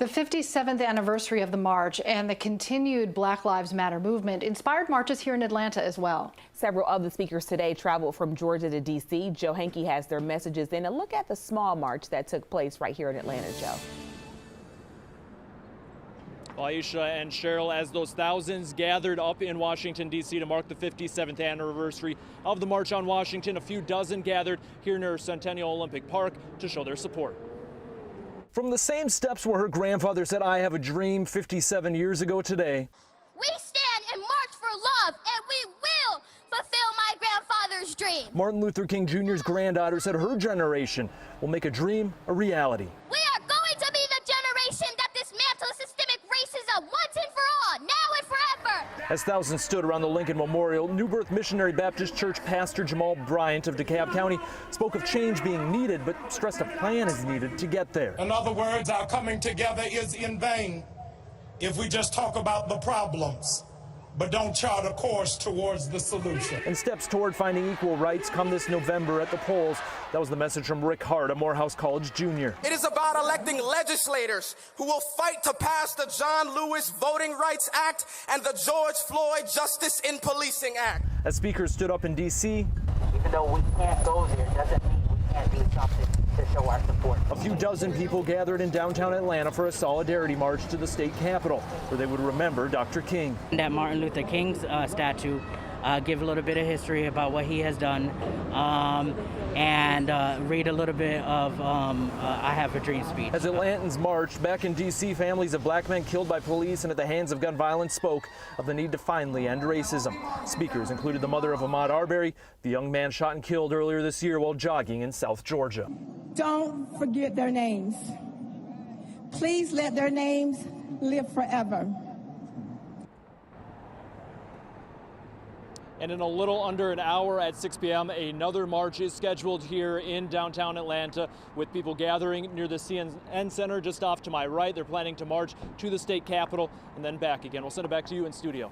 The 57th anniversary of the march and the continued Black Lives Matter movement inspired marches here in Atlanta as well. Several of the speakers today traveled from Georgia to D.C. Joe Hankey has their messages in. A look at the small march that took place right here in Atlanta, Joe. Aisha and Cheryl, as those thousands gathered up in Washington, D.C. to mark the 57th anniversary of the March on Washington, a few dozen gathered here near Centennial Olympic Park to show their support. From the same steps where her grandfather said, "I have a dream," 57 years ago today. We stand and march for love, and we will fulfill my grandfather's dream. Martin Luther King Jr.'s granddaughter said her generation will make a dream a reality. We are going to be the generation that dismantles systemic racism once and for all, now and forever. As thousands stood around the Lincoln Memorial, New Birth Missionary Baptist Church pastor Jamel Bryant of DeKalb County spoke of change being needed, but stressed a plan is needed to get there. In other words, our coming together is in vain if we just talk about the problems, but don't chart a course towards the solution. And steps toward finding equal rights come this November at the polls. That was the message from Rick Hart, a Morehouse College junior. It is about electing legislators who will fight to pass the John Lewis Voting Rights Act and the George Floyd Justice in Policing Act. As speakers stood up in D.C., even though we can't go there, doesn't mean we can't do something to show our support. a few dozen people gathered in downtown Atlanta for a solidarity march to the state capitol, where they would remember Dr. King. That Martin Luther King's statue, give a little bit of history about what he has done, and read a little bit of I Have a Dream speech. As Atlantans marched, back in D.C., families of black men killed by police and at the hands of gun violence spoke of the need to finally end racism. Speakers included the mother of Ahmaud Arbery, the young man shot and killed earlier this year while jogging in South Georgia. Don't forget their names. Please let their names live forever. And in a little under an hour at 6 p.m., another march is scheduled here in downtown Atlanta with people gathering near the CNN Center just off to my right. They're planning to march to the state capitol and then back again. We'll send it back to you in studio.